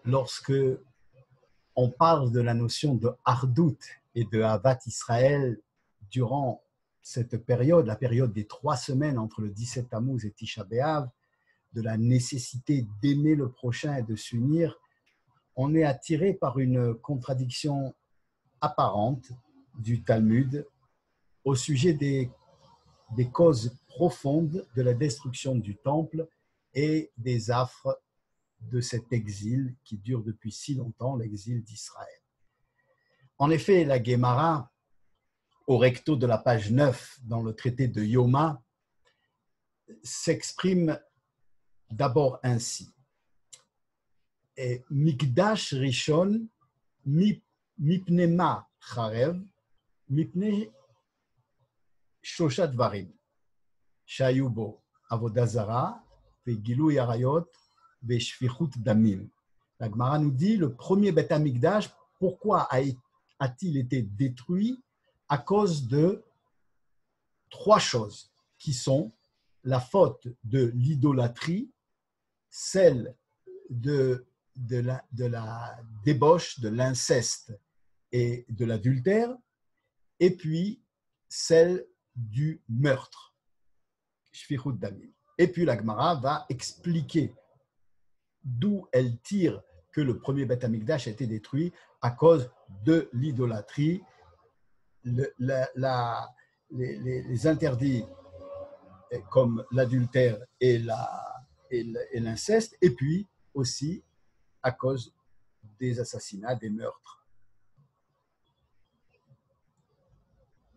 lorsque on parle de la notion de Hardout et de Havat Israël durant cette période, la période des 3 semaines entre le 17 Tammuz et Tisha B'Av, de la nécessité d'aimer le prochain et de s'unir, on est attiré par une contradiction apparente du Talmud au sujet des causes profondes de la destruction du temple et des affres de cet exil qui dure depuis si longtemps, l'exil d'Israël. En effet, la Guémara, au recto de la page 9 dans le traité de Yoma, s'exprime d'abord ainsi. Mikdash Rishon mipne ma charev mipne shoshat dvarim shayu bo avodah zara ve'gilui arayot ve'shfichut damim. La Gemara nous dit le premier Beth Amikdash, pourquoi a-t-il été détruit? À cause de 3 choses qui sont la faute de l'idolâtrie, celle de la débauche, de l'inceste et de l'adultère, et puis celle du meurtre. Et puis la Gemara va expliquer d'où elle tire que le premier Beth Amikdash a été détruit à cause de l'idolâtrie, les interdits comme l'adultère et l'inceste, et puis aussi à cause des assassinats, des meurtres.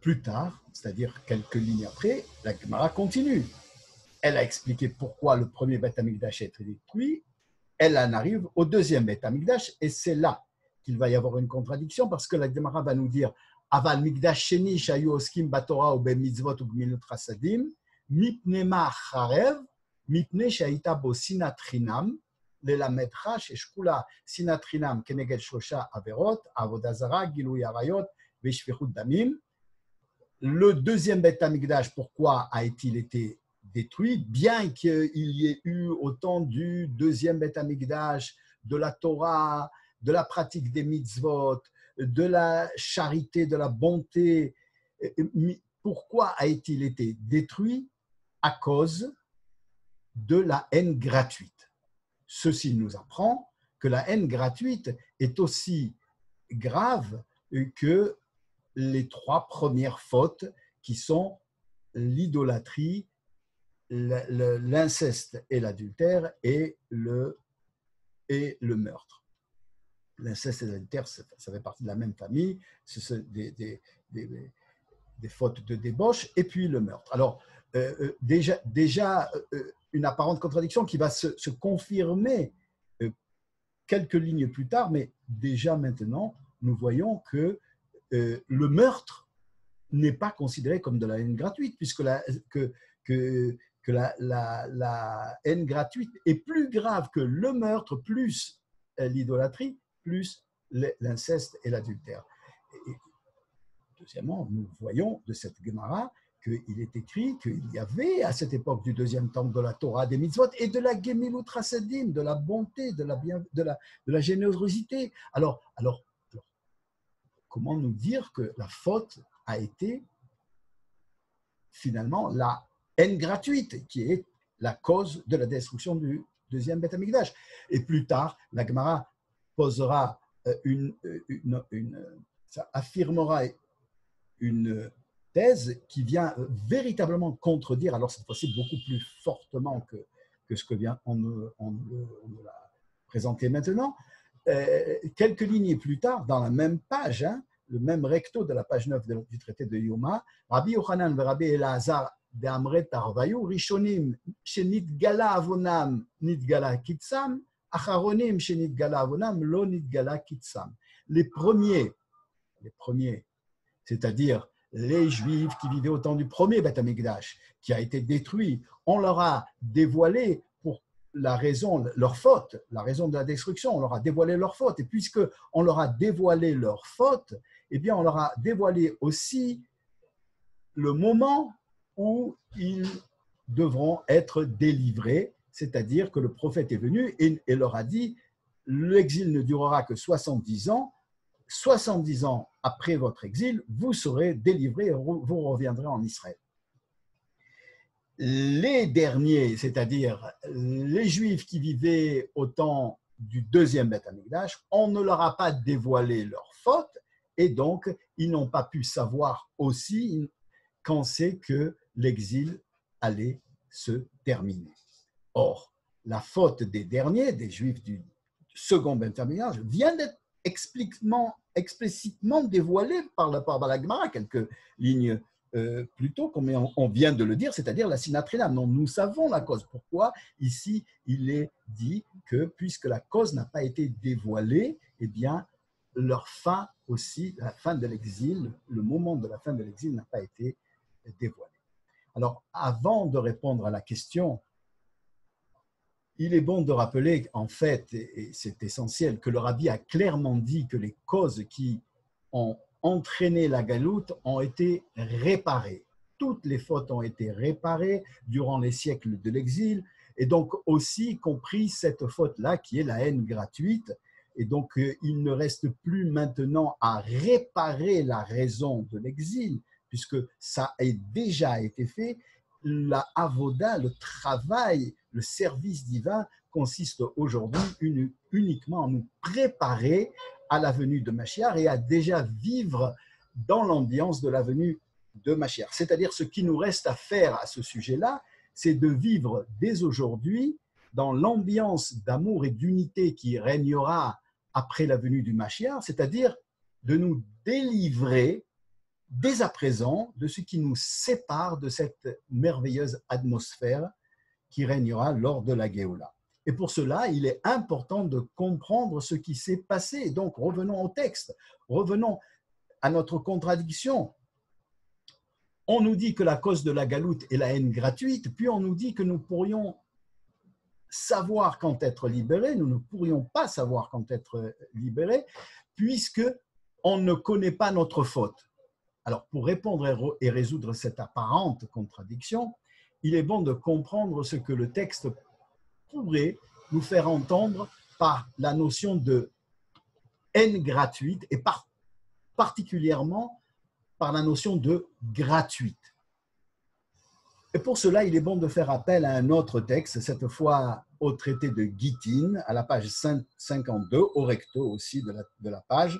Plus tard, c'est-à-dire quelques lignes après, la Gemara continue. Elle a expliqué pourquoi le premier Beth Amikdash a été détruit. Elle en arrive au deuxième Beth Amikdash, et c'est là qu'il va y avoir une contradiction, parce que la Gemara va nous dire Aval Mikdash Sheni shayu oskim batorah ou bemitzvot ou gmilut chasadim mipne ma charev mipne shaita bo sinat chinam lelametcha sheshkula sinat chinam keneged shlosha averot avodah zara gilui arayot veshfichut damim. Le deuxième Beth Amikdash, pourquoi a-t-il été détruit, bien qu'il y ait eu au temps du deuxième Beth Amikdash de la Torah, de la pratique des mitzvot, de la charité, de la bonté. Pourquoi a-t-il été détruit? À cause de la haine gratuite. Ceci nous apprend que la haine gratuite est aussi grave que les 3 premières fautes qui sont l'idolâtrie, l'inceste et l'adultère et le meurtre. L'inceste et l'adultère, ça fait partie de la même famille, ce sont des fautes de débauche, et puis le meurtre. Alors, déjà une apparente contradiction qui va se confirmer quelques lignes plus tard, mais déjà maintenant, nous voyons que le meurtre n'est pas considéré comme de la haine gratuite, puisque la haine gratuite est plus grave que le meurtre, plus l'idolâtrie, plus l'inceste et l'adultère. Et deuxièmement, nous voyons de cette Gemara qu'il est écrit qu'il y avait à cette époque du deuxième temple de la Torah, des mitzvot et de la gemilut chasadim, de la bonté, de la générosité. Alors, comment nous dire que la faute a été finalement la haine gratuite, qui est la cause de la destruction du deuxième Beth Amikdash? Et plus tard, la Gemara posera ça affirmera une thèse qui vient véritablement contredire, alors cette fois-ci beaucoup plus fortement que ce que vient on l'a présenté maintenant. Quelques lignes plus tard, dans la même page, le même recto de la page 9 du traité de Yoma, Rabbi Yochanan et Rabbi Elazar de Amret Tarvayu, Rishonim shenitgala avonam nitgala kitsam, acharonim shenitgala avonam lo nitgala kitsam. Les premiers, c'est-à-dire les Juifs qui vivaient au temps du premier Beth Amikdash, qui a été détruit, on leur a dévoilé pour la raison, leur faute, la raison de la destruction, on leur a dévoilé leur faute. Et puisque on leur a dévoilé leur faute, eh bien on leur a dévoilé aussi le moment où ils devront être délivrés, c'est-à-dire que le prophète est venu et leur a dit l'exil ne durera que 70 ans. 70 ans après votre exil, vous serez délivrés et vous reviendrez en Israël. Les derniers, c'est-à-dire les Juifs qui vivaient au temps du deuxième Beth Amikdash, on ne leur a pas dévoilé leurs fautes et donc ils n'ont pas pu savoir aussi quand c'est que l'exil allait se terminer. Or, la faute des derniers, des Juifs du second Beth Amikdash, vient d'être explicitement dévoilée par la Gemara, quelques lignes plus tôt, comme on vient de le dire, c'est-à-dire la sinatrinam. Donc, nous savons la cause. Pourquoi ici il est dit que puisque la cause n'a pas été dévoilée, eh bien leur fin aussi, la fin de l'exil, le moment de la fin de l'exil n'a pas été dévoilé. Alors, avant de répondre à la question, il est bon de rappeler, en fait, et c'est essentiel, que le Rabbi a clairement dit que les causes qui ont entraîné la galoute ont été réparées. Toutes les fautes ont été réparées durant les siècles de l'exil, et donc aussi compris cette faute-là qui est la haine gratuite. Et donc, il ne reste plus maintenant à réparer la raison de l'exil, puisque ça a déjà été fait. La avoda, le travail, le service divin consiste aujourd'hui uniquement à nous préparer à la venue de Mashiach et à déjà vivre dans l'ambiance de la venue de Mashiach. C'est-à-dire ce qui nous reste à faire à ce sujet-là, c'est de vivre dès aujourd'hui dans l'ambiance d'amour et d'unité qui régnera après la venue du Mashiach, c'est-à-dire de nous délivrer dès à présent de ce qui nous sépare de cette merveilleuse atmosphère qui régnera lors de la Géoula. Et pour cela, il est important de comprendre ce qui s'est passé. Donc, revenons au texte, revenons à notre contradiction. On nous dit que la cause de la galoute est la haine gratuite, puis on nous dit que nous pourrions savoir quand être libérés, nous ne pourrions pas savoir quand être libérés, puisque on ne connaît pas notre faute. Alors, pour répondre et résoudre cette apparente contradiction, il est bon de comprendre ce que le texte pourrait nous faire entendre par la notion de haine gratuite et particulièrement par la notion de gratuite. Et pour cela, il est bon de faire appel à un autre texte, cette fois au traité de Gittin, à la page 52, au recto aussi de la page.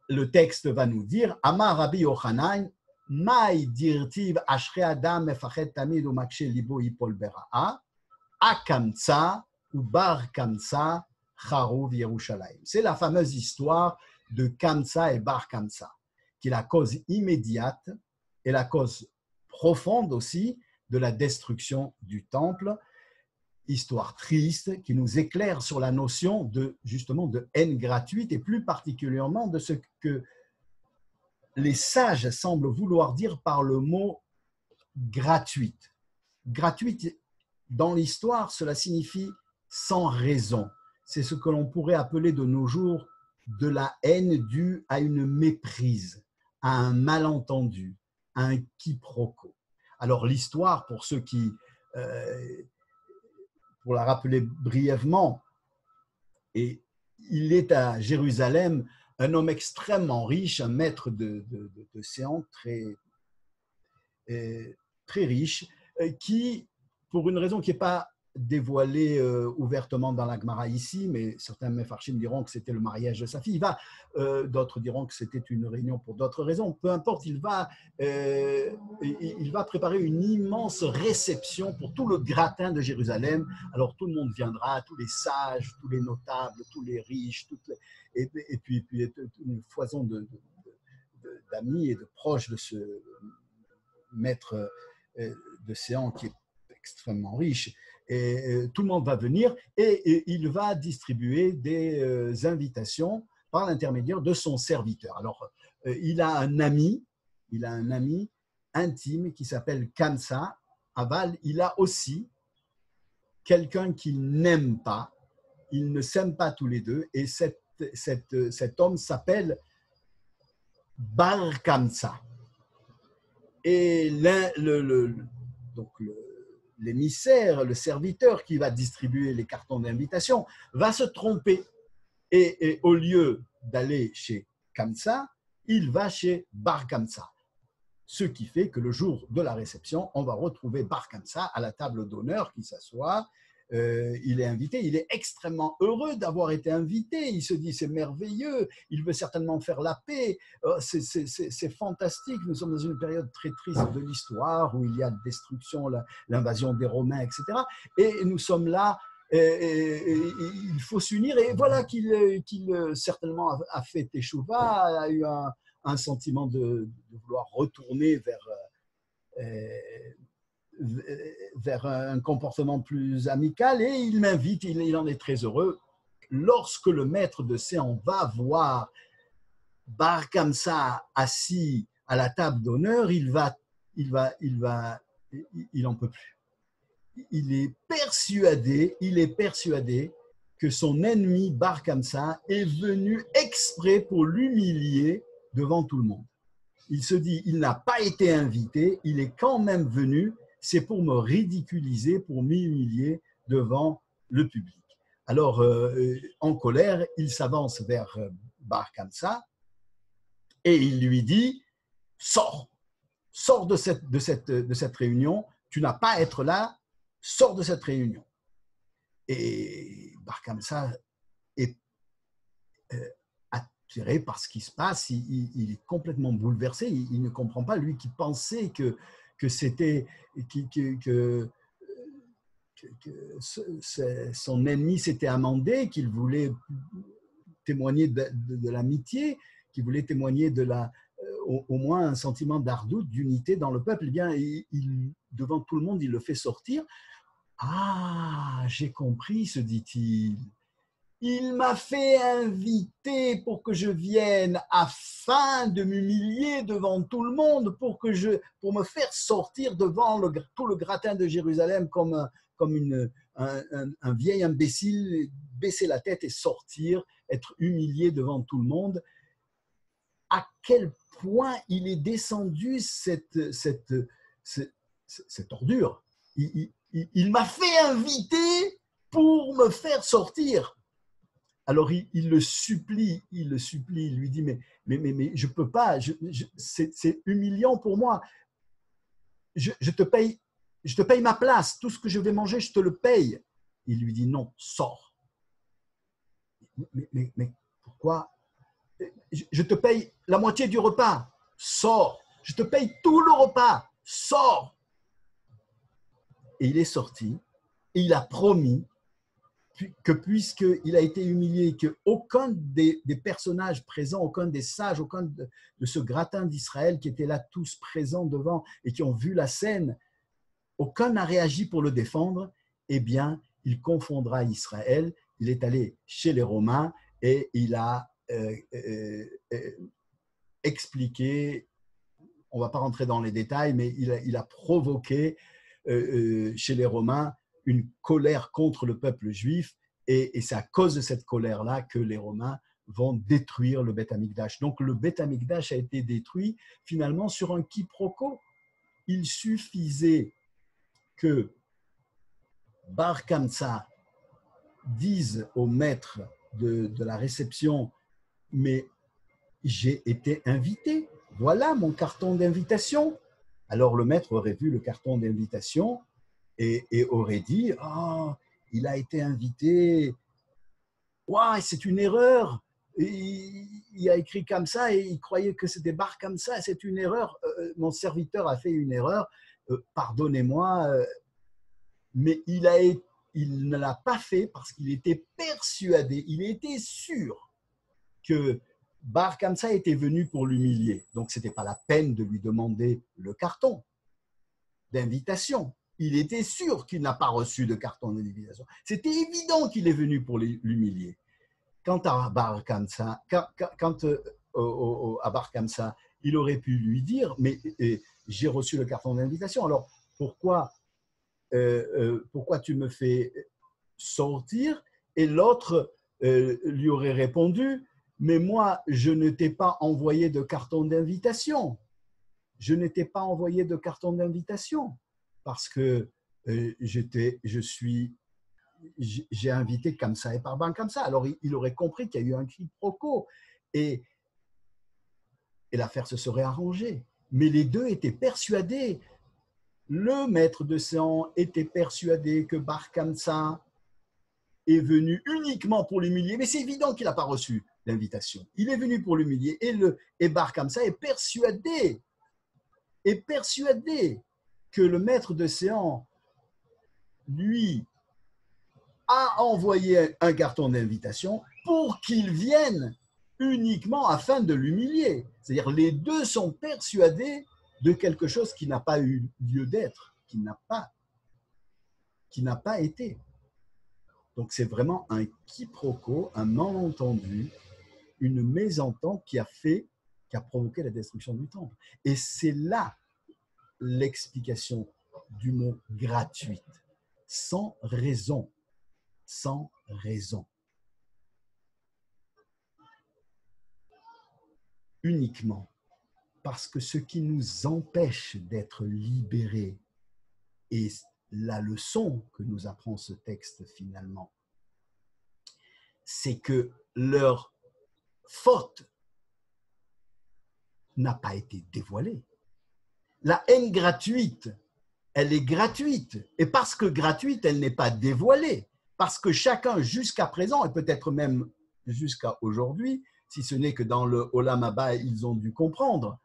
Le texte va nous dire Amar Rabbi Yochanan, Maï dirtiv ashre adam mefachet tamid umakshe libo yipol bera'a, akamtsa ou bar kamtsa charuv Yerushalayim. C'est la fameuse histoire de Kamtsa et bar Kamtsa, qui est la cause immédiate et la cause profonde aussi de la destruction du temple. Histoire triste qui nous éclaire sur la notion de, justement, de haine gratuite et plus particulièrement de ce que les sages semblent vouloir dire par le mot gratuite. Gratuite, dans l'histoire, cela signifie sans raison. C'est ce que l'on pourrait appeler de nos jours de la haine due à une méprise, à un malentendu, à un quiproquo. Alors l'histoire, pour ceux qui... pour la rappeler brièvement, et il est à Jérusalem un homme extrêmement riche, un maître de séance très riche, qui, pour une raison qui n'est pas dévoilée ouvertement dans la Gemara ici, mais certains Mefarshim diront que c'était le mariage de sa fille, d'autres diront que c'était une réunion pour d'autres raisons, peu importe, il va préparer une immense réception pour tout le gratin de Jérusalem. Alors tout le monde viendra, tous les sages, tous les notables, tous les riches, et puis une foison d'amis et de proches de ce maître de séance qui est extrêmement riche. Et tout le monde va venir et il va distribuer des invitations par l'intermédiaire de son serviteur. Alors, il a un ami intime qui s'appelle Kamsa. Aval, il a aussi quelqu'un qu'il n'aime pas. Ils ne s'aiment pas tous les deux et cet homme s'appelle Bar Kamsa. Et donc l'émissaire, le serviteur qui va distribuer les cartons d'invitation, va se tromper. Et au lieu d'aller chez Kamsa, il va chez Bar Kamsa. Ce qui fait que le jour de la réception, on va retrouver Bar Kamsa à la table d'honneur qui s'assoit. Il est invité, il est extrêmement heureux d'avoir été invité. Il se dit c'est merveilleux, il veut certainement faire la paix. C'est fantastique. Nous sommes dans une période très triste de l'histoire où il y a destruction, l'invasion des Romains, etc. Et nous sommes là. Il faut s'unir. Et voilà qu'il certainement a fait Teshuvah, a eu un sentiment de vouloir retourner vers un comportement plus amical, et il m'invite, il en est très heureux. Lorsque le maître de séance va voir Bar Kamsa assis à la table d'honneur, il en peut plus. Il est persuadé que son ennemi Bar Kamsa est venu exprès pour l'humilier devant tout le monde. Il se dit, il n'a pas été invité, il est quand même venu, c'est pour me ridiculiser, pour m'humilier devant le public. Alors, en colère, il s'avance vers Bar Kamsa et il lui dit, sors de cette réunion, tu n'as pas à être là, sors de cette réunion. Et Bar Kamsa est attiré par ce qui se passe, il est complètement bouleversé, il ne comprend pas, lui qui pensait que son ennemi s'était amendé, qu'il voulait témoigner de l'amitié, qu'il voulait témoigner au moins un sentiment d'ardoute, d'unité dans le peuple. Eh bien, devant tout le monde, il le fait sortir. Ah, j'ai compris, se dit-il. Il m'a fait inviter pour que je vienne afin de m'humilier devant tout le monde, pour me faire sortir devant tout le gratin de Jérusalem comme un vieil imbécile, baisser la tête et sortir, être humilié devant tout le monde. À quel point il est descendu cette ordure. Il m'a fait inviter pour me faire sortir. Alors il le supplie, il lui dit mais je peux pas, c'est humiliant pour moi. Je te paye ma place, tout ce que je vais manger, je te le paye. Il lui dit non, sors. Mais pourquoi? Je te paye la moitié du repas, sors. Je te paye tout le repas, sors. Et il est sorti et il a promis que puisqu'il a été humilié, qu'aucun des personnages présents, aucun des sages, aucun de ce gratin d'Israël qui étaient là tous présents devant et qui ont vu la scène, aucun n'a réagi pour le défendre, eh bien, il confondra Israël. Il est allé chez les Romains et il a expliqué, on ne va pas rentrer dans les détails, mais il a provoqué chez les Romains une colère contre le peuple juif, et c'est à cause de cette colère-là que les Romains vont détruire le Beth Amikdash. Donc le Beth Amikdash a été détruit finalement sur un quiproquo. Il suffisait que Bar Kamsa dise au maître de la réception, mais j'ai été invité, voilà mon carton d'invitation. Alors le maître aurait vu le carton d'invitation et aurait dit, oh, il a été invité, ouais, c'est une erreur, il a écrit comme ça et il croyait que c'était Bar comme ça, c'est une erreur, mon serviteur a fait une erreur, pardonnez-moi, mais il ne l'a pas fait parce qu'il était persuadé, il était sûr que Bar Kamsa était venu pour l'humilier. Donc, ce n'était pas la peine de lui demander le carton d'invitation. Il était sûr qu'il n'a pas reçu de carton d'invitation. C'était évident qu'il est venu pour l'humilier. Quant à Bar Kamsa, à Bar Kamsa, il aurait pu lui dire, mais j'ai reçu le carton d'invitation. Alors, pourquoi tu me fais sortir? Et l'autre lui aurait répondu, mais moi, je ne t'ai pas envoyé de carton d'invitation. Je ne t'ai pas envoyé de carton d'invitation parce que j'ai invité Kamsa et Parban Kamsa. Alors, il aurait compris qu'il y a eu un quiproquo et l'affaire se serait arrangée. Mais les deux étaient persuadés. Le maître de séance était persuadé que Bar Kamsa est venu uniquement pour l'humilier, mais c'est évident qu'il n'a pas reçu l'invitation. Il est venu pour l'humilier et Bar Kamsa est persuadé que le maître de séance lui a envoyé un carton d'invitation pour qu'il vienne uniquement afin de l'humilier. C'est-à-dire les deux sont persuadés de quelque chose qui n'a pas eu lieu d'être, qui n'a pas été. Donc c'est vraiment un quiproquo, un malentendu, une mésentente qui a provoqué la destruction du temple. Et c'est là l'explication du mot gratuite, sans raison, sans raison. Uniquement parce que ce qui nous empêche d'être libérés, et la leçon que nous apprend ce texte finalement, c'est que leur faute n'a pas été dévoilée. La haine gratuite, elle est gratuite. Et parce que gratuite, elle n'est pas dévoilée. Parce que chacun, jusqu'à présent, et peut-être même jusqu'à aujourd'hui, si ce n'est que dans le Olam Haba, ils ont dû comprendre,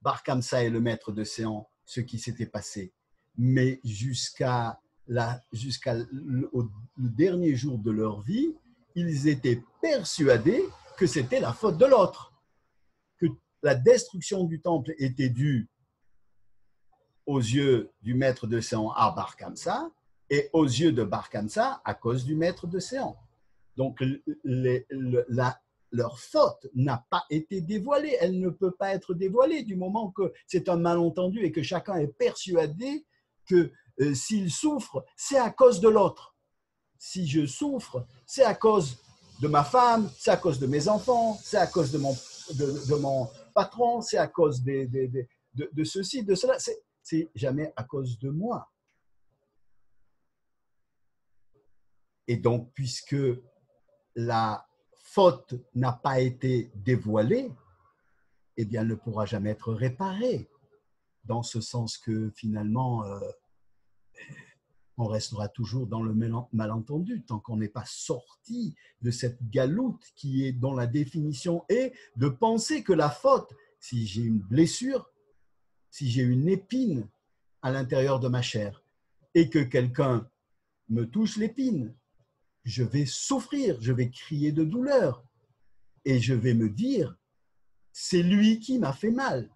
Bar Kamsa est le maître de séance, ce qui s'était passé. Mais jusqu'au dernier jour de leur vie, ils étaient persuadés que c'était la faute de l'autre, que la destruction du temple était due aux yeux du maître de séance à Bar Kamsa et aux yeux de Bar Kamsa à cause du maître de séance. Donc, leur faute n'a pas été dévoilée. Elle ne peut pas être dévoilée du moment que c'est un malentendu et que chacun est persuadé que s'il souffre, c'est à cause de l'autre. Si je souffre, c'est à cause de ma femme, c'est à cause de mes enfants, c'est à cause de mon patron, c'est à cause de ceci, de cela. C'est jamais à cause de moi. Et donc, puisque la faute n'a pas été dévoilée, eh bien, elle ne pourra jamais être réparée. Dans ce sens que finalement, on restera toujours dans le malentendu tant qu'on n'est pas sorti de cette galoute dont la définition est de penser que la faute, si j'ai une blessure, si j'ai une épine à l'intérieur de ma chair et que quelqu'un me touche l'épine, je vais souffrir, je vais crier de douleur et je vais me dire, c'est lui qui m'a fait mal.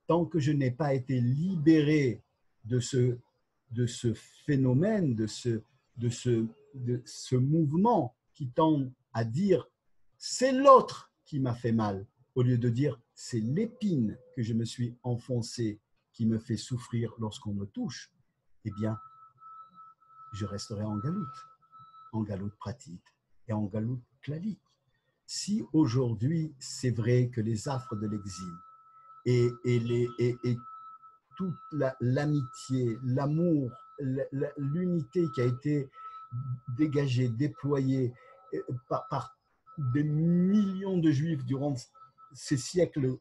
Tant que je n'ai pas été libéré de ce phénomène, de ce mouvement qui tend à dire, c'est l'autre qui m'a fait mal, au lieu de dire, c'est l'épine que je me suis enfoncée qui me fait souffrir lorsqu'on me touche, eh bien, je resterai en galoute pratique et en galoute clavique. Si aujourd'hui, c'est vrai que les affres de l'exil et toute l'amitié, l'amour, l'unité qui a été dégagée, déployée par des millions de Juifs durant ces siècles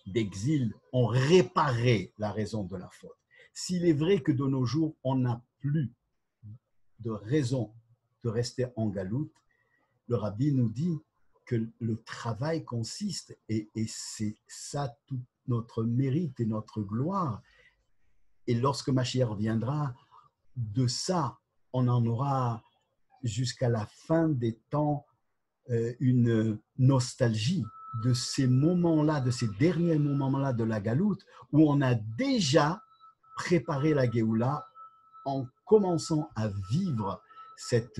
d'exil ont réparé la raison de la faute. S'il est vrai que de nos jours, on n'a plus de raison de rester en galoute, le Rabbi nous dit que le travail consiste, et c'est ça tout notre mérite et notre gloire, et lorsque Mashiach viendra, de ça, on en aura jusqu'à la fin des temps une nostalgie de ces moments-là, de ces derniers moments-là de la galoute, où on a déjà préparé la Géoula en commençant à vivre cette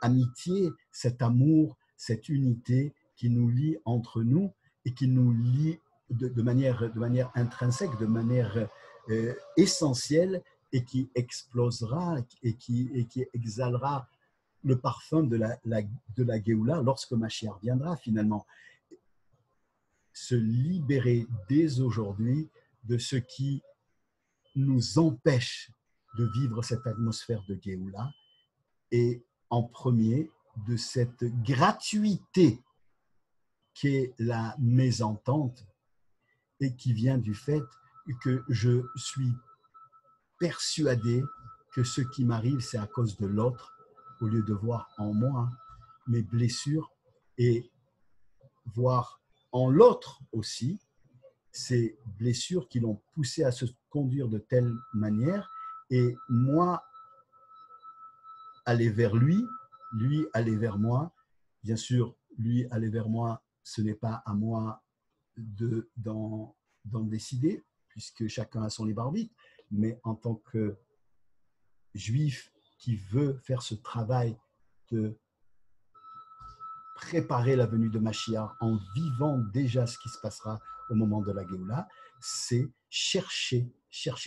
amitié, cet amour, cette unité qui nous lie entre nous et qui nous lie de manière intrinsèque, de manière essentielle et qui explosera et qui exhalera le parfum de la Géoula lorsque Mashiach viendra finalement. Se libérer dès aujourd'hui de ce qui nous empêche de vivre cette atmosphère de Géoula, et en premier de cette gratuité qu'est la mésentente et qui vient du fait que je suis persuadé que ce qui m'arrive, c'est à cause de l'autre, au lieu de voir en moi mes blessures et voir en l'autre aussi ces blessures qui l'ont poussé à se conduire de telle manière, et moi aller vers lui, lui aller vers moi. Bien sûr, lui aller vers moi, ce n'est pas à moi d'en décider, puisque chacun a son libre arbitre, mais en tant que juif qui veut faire ce travail de préparer la venue de Mashiach en vivant déjà ce qui se passera au moment de la Géoula, c'est chercher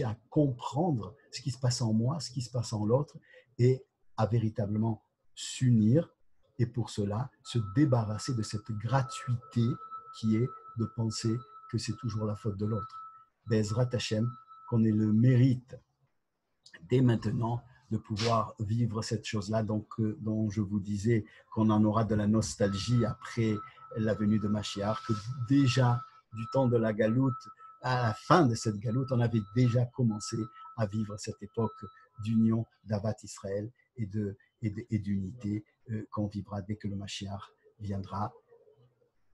à comprendre ce qui se passe en moi, ce qui se passe en l'autre, et à véritablement s'unir, et pour cela se débarrasser de cette gratuité qui est de penser que c'est toujours la faute de l'autre. Be'ezrat Hashem, qu'on ait le mérite dès maintenant de pouvoir vivre cette chose-là, donc, dont je vous disais qu'on en aura de la nostalgie après la venue de Mashiach, que déjà du temps de la galoute, à la fin de cette galoute, on avait déjà commencé à vivre cette époque d'union d'Avat Israël et d'unité qu'on vivra dès que le Mashiach viendra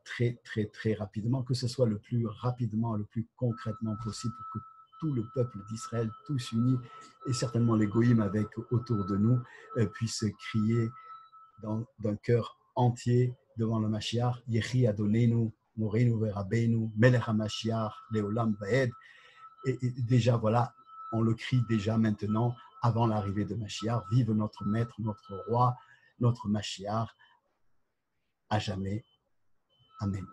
très, très, très rapidement, que ce soit le plus rapidement, le plus concrètement possible pour que tout le peuple d'Israël, tous unis, et certainement les goïms avec autour de nous, puissent crier d'un cœur entier devant le Mashiach, Yehi Adonenu, Moreinu Verabenu, Melech HaMashiach, Leolam Vaed. Et déjà, voilà, on le crie déjà maintenant, avant l'arrivée de Mashiach. Vive notre maître, notre roi, notre Mashiach, à jamais. Amen.